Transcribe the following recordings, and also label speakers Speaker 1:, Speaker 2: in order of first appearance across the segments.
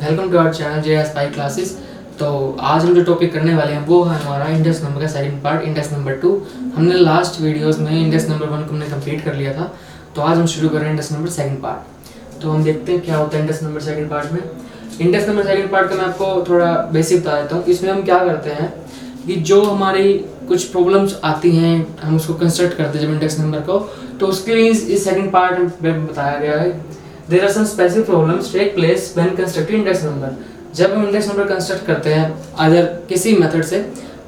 Speaker 1: Welcome to our channel J S Pai classes. तो आज हम जो टॉपिक करने वाले हैं वो है हमारा इंडेक्स नंबर का सेकंड पार्ट, इंडेक्स नंबर 2। हमने लास्ट वीडियोस में इंडेक्स नंबर 1 को हमने कंप्लीट कर लिया था, तो आज हम शुरू कर रहे हैं इंडेक्स नंबर सेकंड पार्ट। तो हम देखते हैं क्या होता है इंडेक्स नंबर सेकंड पार्ट में। इंडेक्स नंबर सेकंड पार्ट का मैं आपको थोड़ा बेसिक बता देता हूँ। इसमें हम क्या करते हैं कि जो हमारी कुछ प्रॉब्लम्स आती हैं हम उसको कंस्ट्रक्ट करते हैं जब इंडेक्स नंबर को, तो उसके लिए इस सेकंड पार्ट में बताया गया है there are some specific problems take place when constructing index number. जब हम इंडेक्स नंबर कंस्ट्रक्ट करते हैं अदर किसी मेथड से,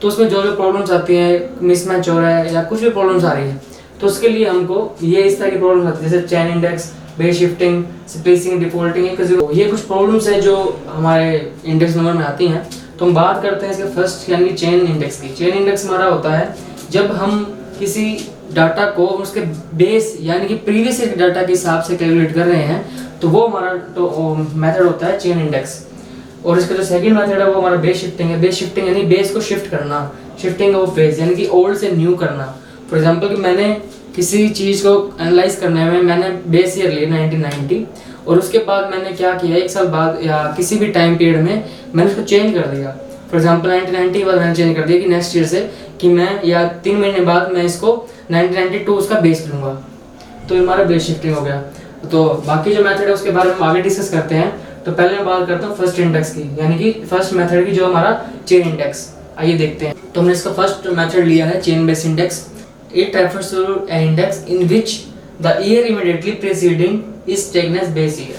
Speaker 1: तो उसमें जो जो प्रॉब्लम्स आती हैं, मिसमैच हो रहा है या कुछ भी प्रॉब्लम्स आ रही है, तो उसके लिए हमको ये इस तरह की प्रॉब्लम आती है जैसे chain index, base shifting, splicing, defaulting, ये कुछ प्रॉब्लम्स है जो हमारे इंडेक्स नंबर में आती हैं। तो हम बात करते हैं इसके फर्स्ट यानी चेन इंडेक्स की। चेन इंडेक्स हमारा होता है जब हम किसी डाटा को उसके बेस यानी कि प्रीवियस डाटा के हिसाब से कैलकुलेट कर रहे हैं, तो वो हमारा तो मेथड होता है चेन इंडेक्स। और इसका जो सेकंड मेथड है वो हमारा बेस शिफ्टिंग है। बेस शिफ्टिंग यानी बेस को शिफ्ट करना, शिफ्टिंग ऑफ बेस यानी कि ओल्ड से न्यू करना। फॉर एग्जांपल कि मैंने किसी चीज़ को एनालाइज करने में मैंने बेस ईयर लिया 1990, और उसके बाद मैंने क्या किया, एक साल बाद या किसी भी टाइम पीरियड में मैंने उसको चेंज कर दिया। फॉर एग्जांपल 1990 के बाद मैंने चेंज कर दिया कि नेक्स्ट ईयर से कि मैं या 3 महीने बाद मैं इसको 1992 उसका बेस लूँगा, तो हमारा बेस शिफ्टिंग हो गया। तो बाकी जो मेथड है उसके बारे में हम आगे डिस्कस करते हैं। तो पहले मैं बात करता हूँ फर्स्ट इंडेक्स की, यानी कि फर्स्ट मेथड की, जो हमारा चेन इंडेक्स। आइए देखते हैं। तो हमने इसका फर्स्ट मेथड लिया है chain base index. It refers to an index in which the year immediately preceding is taken as base year.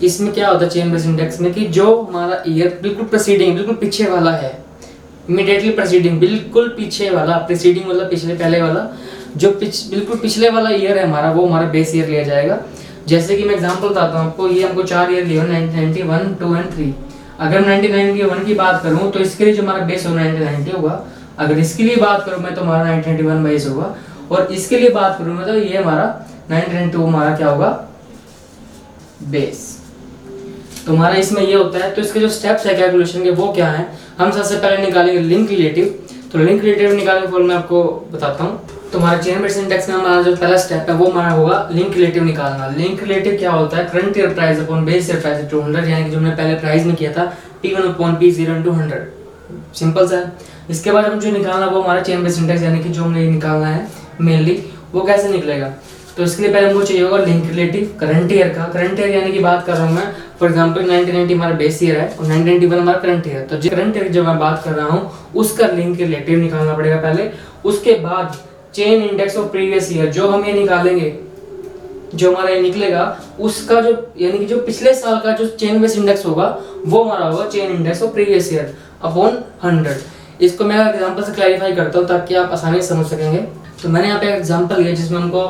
Speaker 1: इसमें क्या होता है चेन बेस इंडेक्स में कि जो हमारा ईयर बिल्कुल प्रीसीडिंग, बिल्कुल पीछे वाला है, इमीडिएटली प्रीसीडिंग बिल्कुल पीछे वाला, प्रीसीडिंग मतलब पिछले पहले वाला, जो बिल्कुल पिछले वाला ईयर है हमारा, वो हमारा बेस ईयर लिया जाएगा। जैसे कि मैं एग्जांपल बताता हूँ आपको, ये हमको 4 ईयर लिए 1991, 2 एंड 3। अगर 1991 की बात करूँ तो इसके लिए जो हमारा बेस होगा 1990 होगा। अगर इसके लिए बात करूँ मैं तो हमारा 1991 बेस होगा, और इसके लिए बात करूँ मैं तो ये हमारा 1992 हमारा क्या होगा, बेस। तो हमारा इसमें ये होता है। तो इसके जो स्टेप्स है कैलकुलेशन के वो क्या है, हम सबसे पहले निकालेंगे लिंक रिलेटिव। तो लिंक रिलेटिव निकालने को मैं आपको बताता हूँ। तो हमारा चेन बेस इंडेक्स में हमारा जो पहला स्टेप है वो हमारा होगा लिंक रिलेटिव निकालना। लिंक रिलेटिव क्या होता है, current year price upon base year price 200, यानी कि जो हमने पहले प्राइस में किया था P1 upon P0 into 100। Simple सा है। इसके बाद हम जो निकालना वो हमारा चेन बेस इंडेक्स, यानी कि जो हमने निकालना है मेनली, वो कैसे निकलेगा। तो इसके लिए पहले हमको चाहिए होगा लिंक रिलेटिव करंट ईयर का। करंट ईयर यानी कि बात कर रहा हूँ मैं, फॉर एग्जांपल 1990 हमारा बेस ईयर है और 1991 हमारा करंट ईयर है। तो करंट ईयर जो मैं बात कर रहा हूँ उसका लिंक रिलेटिव निकालना पड़ेगा पहले। उसके बाद chain index of previous year, जो हम ये निकालेंगे, जो हमारा ये निकलेगा उसका जो यानी कि जो पिछले साल का जो चेन बेस इंडेक्स होगा वो हमारा होगा chain index of previous year upon 100। इसको मैं एग्जांपल से क्लैरिफाई करता हूँ ताकि आप आसानी से समझ सकेंगे। तो मैंने यहाँ पे एक एग्जांपल लिया जिसमें हमको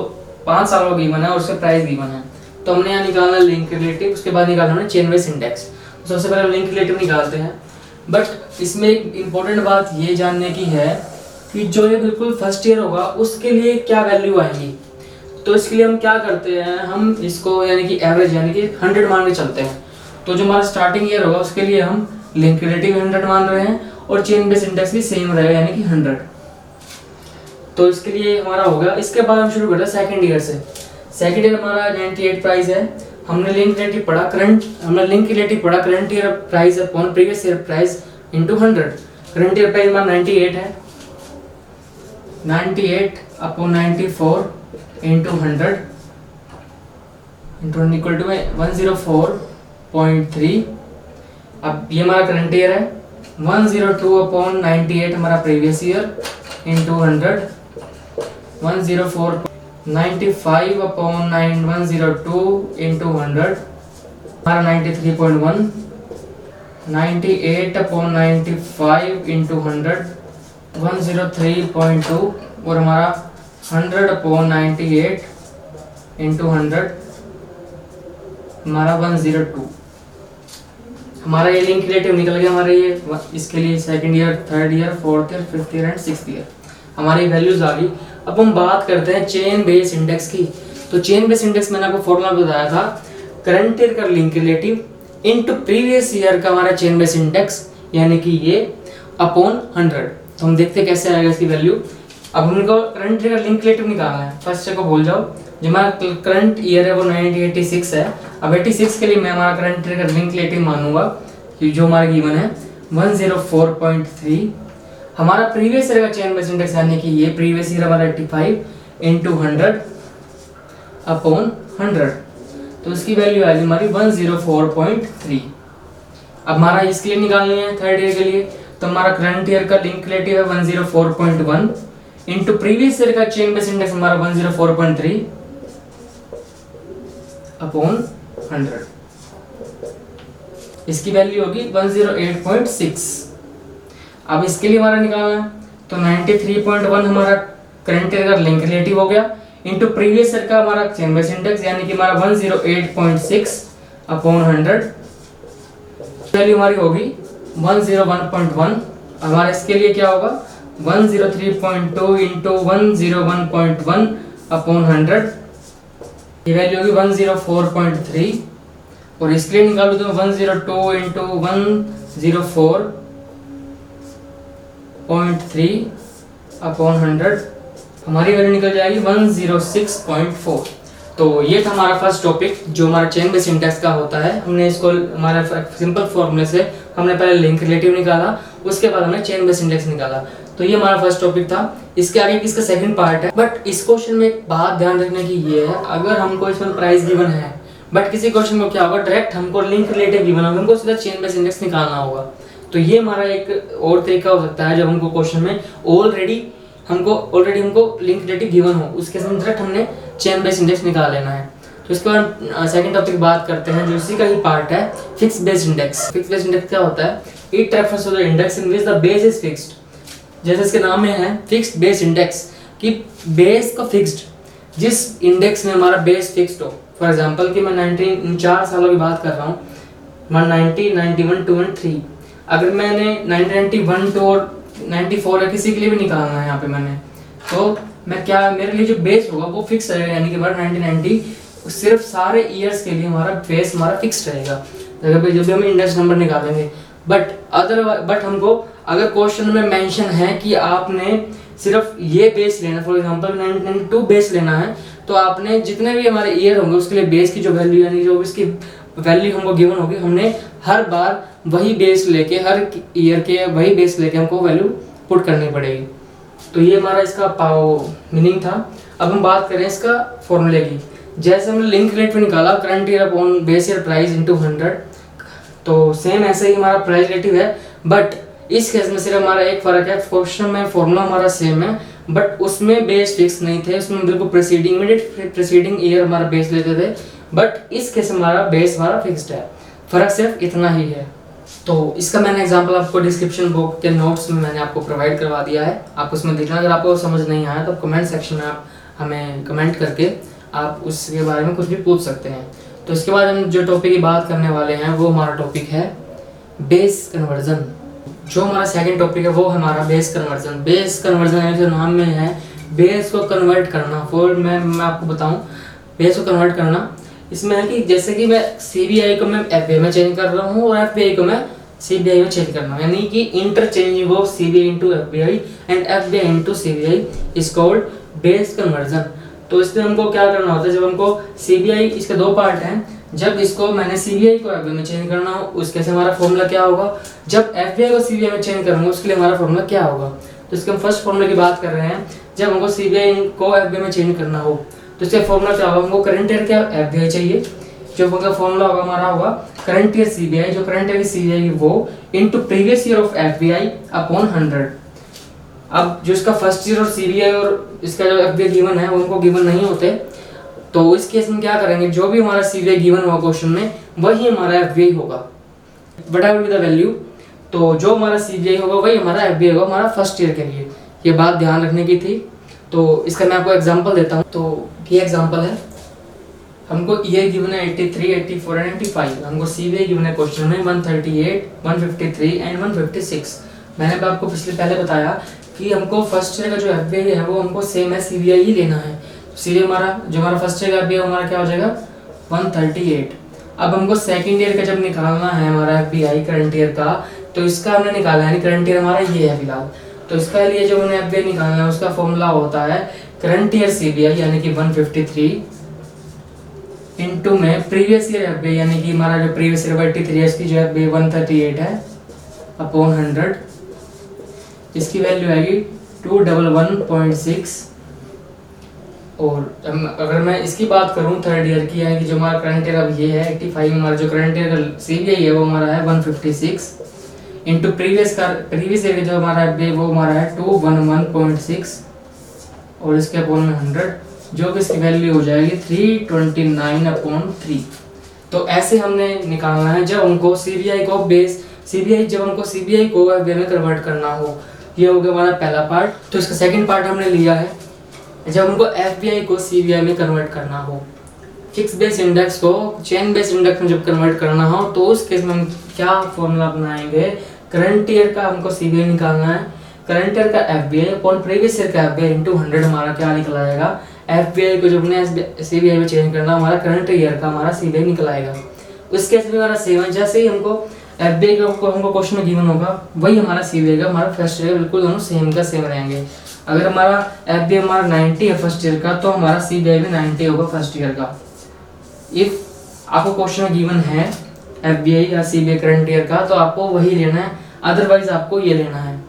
Speaker 1: 5 साल का गिवन है और उसके प्राइस गिवन है। तो हमने यहाँ निकालना लिंक रिलेटिव, उसके बाद निकालना हमने चेन बेस इंडेक्स। सबसे पहले लिंक रिलेटिव निकालते हैं। बट इसमें एक इम्पोर्टेंट बात ये जानने की है कि जो ये बिल्कुल फर्स्ट ईयर होगा उसके लिए क्या वैल्यू आएंगी। तो इसके लिए हम क्या करते हैं, हम इसको यानी कि एवरेज यानी कि 100 मान के चलते हैं। तो जो हमारा स्टार्टिंग ईयर होगा उसके लिए हम लिंक रिलेटिव 100 मान रहे हैं और चेन बेस इंडेक्स भी सेम रहेगा यानी कि 100। तो इसके लिए हमारा होगा। इसके बाद हम शुरू करते हैं सेकंड ईयर से। सेकंड ईयर हमारा 98 प्राइस है। हमने लिंक रिलेटिव पढ़ा current year price upon previous year price into 100। Current year price हमारा 98 है, 98 upon 94 into 100 into equal to 104.3। अब ये हमारा करंट ईयर है। 102 अपॉन 98 हमारा previous year into 100, 104.95 upon 102 into 100 हमारा 93.1, 98 अपॉन 95 इंटू 100 103.2, और हमारा 100 अपॉन 98 इंटू 100 हमारा 102। हमारा ये लिंक रिलेटिव निकल गया हमारा ये। इसके लिए second year, third year, fourth year, fifth year and sixth year हमारी वैल्यूज आ गई। अब हम बात करते हैं चेन बेस इंडेक्स की। तो चेन बेस इंडेक्स मैंने आपको फॉर्मूला बताया था, करंट ईयर का link relative into previous year का हमारा चेन बेस इंडेक्स यानी कि ये अपॉन 100। तो हम देखते हैं कैसे आएगा इसकी वैल्यू। अब हमको करंट ईयर का लिंक रिलेटिव निकालना है। फर्स्ट को भूल जाओ, जो हमारा करंट ईयर है वो 1986 है। अब 86 के लिए मैं हमारा करंट ईयर का लिंक रिलेटिव मानूंगा कि जो हमारा गिवन है 104.3। हमारा प्रीवियस ईयर का चेन बेस इंडेक्स यानी कि ये प्रीवियस ईयर हमारा 85 इंटू 100 अपॉन 100, तो इसकी वैल्यू आएगी हमारी 104.3। अब हमारा इसके लिए निकालनी है थर्ड ईयर के लिए, तो हमारा करंट ईयर का लिंक रिलेटिव है 104.1 इंटू प्रीवियस ईयर का चेन बेस इंडेक्स हमारा 104.3 अपॉन 100, इसकी वैल्यू होगी 108.6। अब इसके लिए हमारा निकालना है तो 93.1 हमारा करंट ईयर का लिंक रिलेटिव हो गया इंटू प्रीवियस ईयर का हमारा चेन बेस इंडेक्स यानी कि हमारा 108.6 अपॉन 100, वैल्यू हमारी होगी 101.1। हमारा इसके लिए क्या होगा 103.2 इंटू 101.1 अपॉन 100, ये वैल्यू होगी 104.3। और इसके लिए निकालू तो 102 इंटू 104.3 अपॉन 100, हमारी वैल्यू निकल जाएगी 106.4। तो ये था हमारा फर्स्ट टॉपिक जो हमारा चेन बेस इंडेक्स का होता है। हमने इसको हमारा सिंपल फॉर्मूले से हमने पहले लिंक रिलेटिव निकाला, उसके बाद हमने चेन बेस इंडेक्स निकाला। तो ये हमारा फर्स्ट टॉपिक था। इसके आगे इसका सेकंड पार्ट है, बट इस क्वेश्चन में एक बात ध्यान रखने की ये है, अगर हमको इसमें प्राइस गिवन है बट किसी क्वेश्चन में क्या होगा डायरेक्ट हमको लिंक रिलेटिव गिवन होगा, हमको सीधा चेन बेस इंडेक्स निकालना होगा। तो ये हमारा एक और तरीका हो सकता है जब हमको क्वेश्चन में ऑलरेडी हमको लिंक रिलेटिव गिवन हो, उसके साथ डायरेक्ट हमने चेन बेस इंडेक्स निकाल लेना है। तो इसके बाद सेकंड टॉपिक बात करते हैं जो इसी का ही पार्ट है, fix base index. Fix base index क्या होता है? It refers to the index in which the base is fixed. जैसे इसके नाम में है फिक्स्ड बेस इंडेक्स कि बेस का फिक्स्ड, जिस इंडेक्स में हमारा बेस फिक्स्ड हो। फॉर एग्जांपल कि मैं 4 सालों की बात कर रहा हूँ, 190, 91, 2 और 3। अगर मैंने 1991, 2 और 94 या किसी के लिए भी निकालना है यहाँ पे मैंने, तो मैं क्या मेरे लिए जो बेस होगा वो फिक्स रहेगा, यानी कि 1990 सिर्फ सारे ईयर्स के लिए हमारा बेस हमारा फिक्स रहेगा जब भी हम इंडेक्स नंबर निकालेंगे। बट हमको अगर क्वेश्चन में मेंशन है कि आपने सिर्फ ये बेस लेना, फॉर एग्जांपल 1992 बेस लेना है, तो आपने जितने भी हमारे ईयर होंगे उसके लिए बेस की जो वैल्यू यानी जो इसकी वैल्यू हमको गिवन होगी, हमने हर बार वही बेस लेके हर ईयर के वही बेस लेके हमको वैल्यू पुट करनी पड़ेगी। तो ये हमारा इसका मीनिंग था। अब हम बात करें इसका फॉर्मूले की। जैसे हमने लिंक रिलेटिव निकाला current year upon base year price into 100, तो सेम ऐसे ही हमारा प्राइस रिलेटिव है, बट इस केस में सिर्फ हमारा एक फर्क है, क्वेश्चन में फॉर्मूला हमारा सेम है बट उसमें बेस फिक्स नहीं थे, उसमें बिल्कुल प्रीसीडिंग ईयर हमारा बेस लेते थे, बट इस केस हमारा बेस हमारा फिक्स्ड है। फर्क सिर्फ इतना ही है। तो इसका मैंने एग्जांपल आपको डिस्क्रिप्शन बॉक्स के नोट्स में मैंने आपको प्रोवाइड करवा दिया है, आप उसमें देखना। अगर आपको समझ नहीं आया तो कमेंट सेक्शन में आप हमें कमेंट करके आप उसके बारे में कुछ भी पूछ सकते हैं। तो इसके बाद हम जो टॉपिक की बात करने वाले हैं वो हमारा टॉपिक है बेस कन्वर्जन। जो हमारा सेकंड टॉपिक है वो हमारा बेस कन्वर्जन। बेस कन्वर्जन जो नाम में है, बेस को कन्वर्ट करना। मैं आपको बताऊं, बेस को कन्वर्ट करना इसमें है कि जैसे कि मैं CBI को मैं FBI में चेंज कर रहा हूँ और FBI को मैं CBI में चेंज करना हूँ, यानी कि interchanging of CBI into FBI and FBI into CBI is called base conversion. तो इसमें हमको क्या करना होता है, जब हमको CBI, इसके दो पार्ट हैं, जब इसको मैंने CBI को FBI में चेंज करना हो उसके से हमारा फॉर्मूला क्या होगा, जब FBI को CBI में चेंज करूँगा उसके लिए हमारा फॉर्मूला क्या होगा। तो इसके हम फर्स्ट फॉर्मूले की बात कर रहे हैं, जब हमको CBI को FBI में चेंज करना हो तो इसका फॉर्मूला क्या होगा, हमको करंट ईयर क्या FBI चाहिए, जो उनका फॉर्मूला होगा हमारा होगा करंट ईयर CBI, जो करंट ईयर की CBI वो into previous year of FBI upon 100। अब जो इसका फर्स्ट ईयर और CBI और इसका जो FBI गिवन है उनको गिवन नहीं होते, तो इस केस में क्या करेंगे, जो भी हमारा CBI गिवन हुआ क्वेश्चन में वही हमारा FBI होगा, व्हाटएवर बी द वैल्यू। तो जो हमारा CBI होगा वही हमारा FBI होगा हमारा फर्स्ट ईयर के लिए। ये बात ध्यान रखने की थी। तो इसका मैं आपको एग्जांपल देता हूँ। तो ये एग्जांपल है, हमको ईयर गिवन है 83, 84 एंड 85। हमको CBI गिवन है क्वेश्चन में 138, 153 एंड 156। मैंने आपको पहले बताया कि हमको फर्स्ट ईयर का जो FBI है वो हमको सेम है CBI ही लेना है। CBI हमारा फर्स्ट ईयर का FBI हमारा क्या हो जाएगा 138। अब हमको सेकंड ईयर का जब निकालना है हमारा FBI करंट ईयर का, तो इसका हमने निकाला है, करंट ईयर हमारा ये है फिलहाल। तो इसका लिए जो हमने FBI निकालना है उसका फॉर्मूला होता है करंट ईयर सीबीआई यानी कि 153 इनटू में प्रीवियस ईयर एफबीआई यानी कि हमारा जो प्रीवियस ईयर 83 है, इसकी जो एफबीआई 138 है अपॉन 100, इसकी वैल्यू आएगी 211.6। और अगर मैं इसकी बात करूं थर्ड ईयर की, यानी कि जो हमारा करंट ईयर अब ये है 85 में, हमारा जो करंट ईयर का सीबीआई है वो हमारा है 156 इंटू प्रीवियस ईयर जो हमारा है वो हमारा है 211.6 और इसके अपॉन में 100, जो कि इसकी वैल्यू हो जाएगी 329/3। तो ऐसे हमने निकालना है जब हमको सीबीआई को एफबीआई में कन्वर्ट करना हो। ये हो गया हमारा पहला पार्ट। तो इसका सेकंड पार्ट हमने लिया है जब हमको एफबीआई को सीबीआई में कन्वर्ट करना हो। फिक्स बेस इंडेक्स को चेन बेस इंडेक्स में जब कन्वर्ट करना हो तो उस केस में हम क्या फॉर्मूला अपनाएंगे, करंट ईयर का हमको सीबीआई निकालना है, करंट ईयर का एफबीआई अपॉन प्रीवियस ईयर का एफबीआई इनटू 100 हमारा क्या निकल आएगा, एफबीआई को जब हमने सीबीआई में चेंज करना हमारा करंट ईयर का हमारा सीबीआई निकल आएगा। उस केस में हमारा सेम है, जैसे ही हमको एफबीआई को हमको क्वेश्चन में गिवन होगा वही हमारा सीबीआई का हमारा फर्स्ट ईयर बिल्कुल दोनों सेम का सेम रहेंगे। अगर हमारा एफबीआई हमारा 90 है फर्स्ट ईयर का तो हमारा सीबीआई भी 90 होगा फर्स्ट ईयर का। इफ आपको क्वेश्चन में गिवन है एफबीआई या सीबीआई करंट ईयर का तो आपको वही लेना है, अदरवाइज आपको ये लेना है।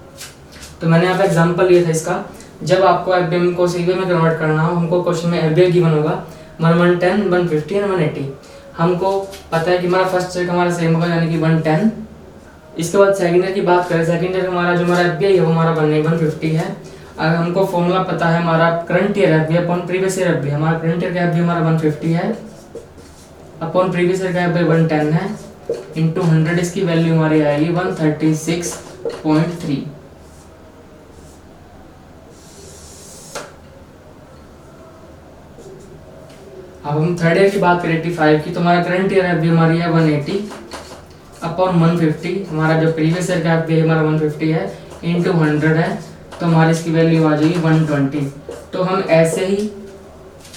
Speaker 1: तो मैंने यहाँ पे एग्जांपल लिया था इसका, जब आपको एफबीआई को सीबीआई में कन्वर्ट करना हो, हमको क्वेश्चन में एफबीआई गिवन होगा 110, 150 और 180। हमको पता है कि हमारा फर्स्ट ईयर का हमारा सेम होगा यानी कि 110। इसके बाद सेकंड ईयर की बात करें, सेकंड ईयर हमारा जो हमारा एफबीआई है वो हमारा 150 है। अगर हमको फॉर्मूला पता है हमारा current year FBI upon previous year FBI, हमारा करंट ईयर का एफबीआई हमारा 150 है अपॉन प्रीवियस ईयर का एफबीआई 110 है इनटू 100, इसकी वैल्यू हमारी आएगी 136.3। अब हम थर्ड ईयर की बात करें 85 की, तो हमारा करंट ईयर एफबीआई हमारी है 180 अपॉन 150, हमारा जो प्रीवियस ईयर का एफबीआई हमारा 150 है इनटू 100 है, तो हमारी इसकी वैल्यू आ जाएगी 120। तो हम ऐसे ही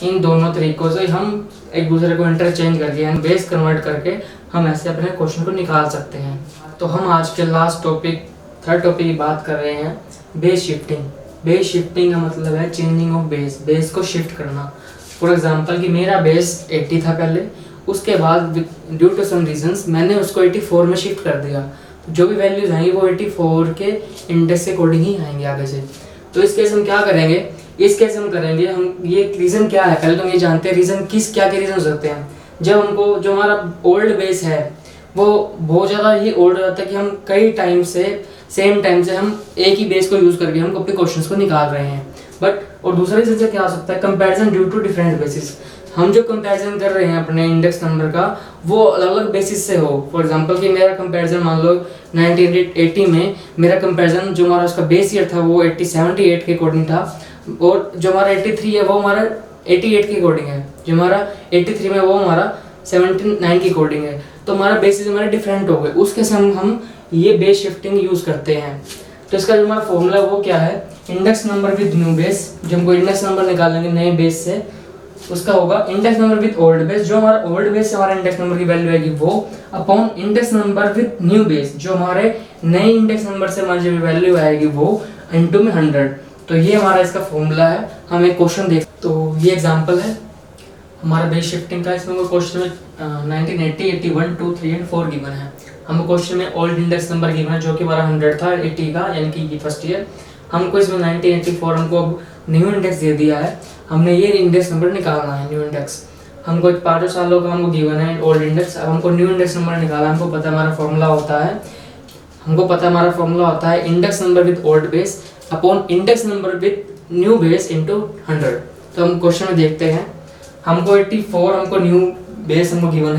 Speaker 1: इन दोनों तरीकों से हम एक दूसरे को इंटरचेंज करके यानी बेस कन्वर्ट करके हम ऐसे अपने क्वेश्चन को निकाल सकते हैं। तो हम आज के लास्ट टॉपिक थर्ड टॉपिक की बात कर रहे हैं बेस शिफ्टिंग। बेस शिफ्टिंग का मतलब है चेंजिंग ऑफ बेस को शिफ्ट करना। फॉर एग्जांपल कि मेरा बेस 80 था पहले, उसके बाद ड्यू टू सम रीजंस मैंने उसको 84 में शिफ्ट कर दिया, जो भी वैल्यूज आएंगी वो 84 के इंडेक्स के अकॉर्डिंग ही आएंगे आगे से। तो इस केस हम क्या करेंगे, इस केस हम करेंगे हम ये रीज़न क्या है, पहले तो हम ये जानते हैं रीज़न क्या रीज़न हो सकते हैं। जब हमको जो हमारा ओल्ड बेस है वो बहुत ज़्यादा ही ओल्ड हो जाता है कि हम कई टाइम से सेम टाइम से हम एक ही बेस को यूज़ करके हम अपने क्वेश्चंस को निकाल रहे हैं। बट और दूसरा रीज़न क्या हो सकता है, comparison due to different basis. हम जो कंपैरिजन कर रहे हैं अपने इंडेक्स नंबर का वो अलग अलग बेसिस से हो। फॉर एग्जांपल कि मेरा कंपैरिजन मान लो 1980 में मेरा कंपैरिजन जो हमारा उसका बेस ईयर था वो 78 के अकॉर्डिंग था, और जो हमारा 83 है वो हमारा 88 के अकॉर्डिंग है, जो हमारा 83 में वो हमारा 79 के अकॉर्डिंग है। तो हमारा बेसिस हमारे डिफरेंट हो गए, उसके से हम ये बेस शिफ्टिंग यूज़ करते हैं। तो इसका जो हमारा फॉर्मूला वो क्या है, index number with new base. जो हमको इंडेक्स नंबर निकालेंगे नए बेस से उसका होगा index number with old base. जो हमारा ओल्ड बेस से हमारा इंडेक्स नंबर की वैल्यू आएगी वो upon index number with new base, जो हमारे नए इंडेक्स नंबर से हमारी जो वैल्यू आएगी वो इनटू में 100। तो ये हमारा इसका फॉर्मूला है। हम एक क्वेश्चन देख, तो ये एग्जांपल है हमारा बेस शिफ्टिंग का। इसमें क्वेश्चन में 1980, 81, 2, 3 एंड 4 गिवन है। हमको क्वेश्चन में ओल्ड इंडेक्स नंबर गिवन है जो कि हमारा 100 था 80 का, यानी कि फर्स्ट ईयर। हमको इसमें 1984 हमको अब न्यू इंडेक्स दे दिया है, हमने ये इंडेक्स नंबर निकालना है। न्यू इंडेक्स हमको 5 सालों का हमको गिवन है ओल्ड इंडेक्स। अब हमको न्यू इंडेक्स नंबर निकाला, हमको पता हमारा फॉर्मूला होता है index number with old base upon index number with new base into 100। तो हम क्वेश्चन में देखते हैं, हमको 84 हमको न्यू बेस हमको गिवन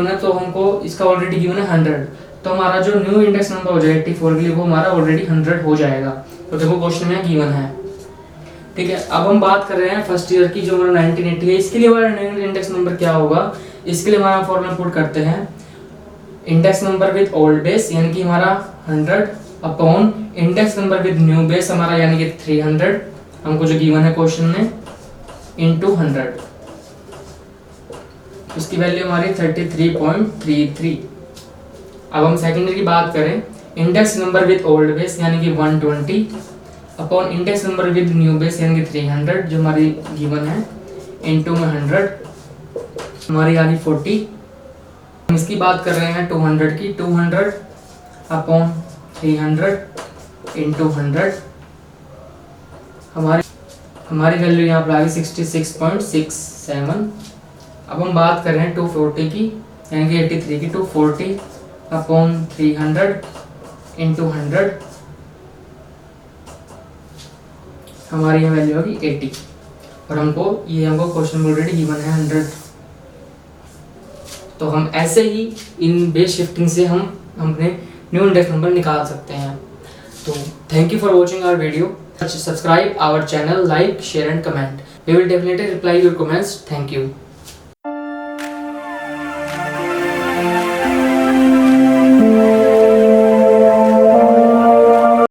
Speaker 1: है, तो हमको इसका ऑलरेडी गिवन है 100। तो हमारा जो न्यू इंडेक्स नंबर हो जाए 84 के लिए वो हमारा ऑलरेडी 100 हो जाएगा। तो देखो क्वेश्चन में गिवन है, ठीक है। अब हम बात कर रहे हैं फर्स्ट ईयर की जो हमारा 1980 है, इसके लिए हमारा न्यू इंडेक्स नंबर क्या होगा। इसके लिए हमारा फॉर्मूला पुट करते हैं index number with old base यानी कि हमारा 100 upon index number with new base हमारा यानी कि 300, हमको जो गिवन है क्वेश्चन में, इनटू 100। इसकी वैल्यू हमारी 33.33। अब हम सेकेंड ईयर की बात करें, index number with old base यानी कि 120 upon index number with new base यानी 300 जो हमारी गिवन है, इनटू में 100 हमारी आ गई 40। हम इसकी बात कर रहे हैं 200 की, 200 अपॉन 300 इंटू 100 हमारी वैल्यू यहाँ पर आ गई 66.67। अब हम बात कर रहे हैं 240 की यानी कि 83 की, 240 अपॉन 300 इंटू 100 हमारी यहाँ वैल्यू होगी 80। और हमको क्वेश्चन ऑलरेडी गिवन है 100। तो हम ऐसे ही इन बेस शिफ्टिंग से हम अपने न्यू इंडेक्स नंबर निकाल सकते हैं। तो thank you for watching our video. Subscribe our channel, like, share and comment. We will definitely reply your comments. Thank you.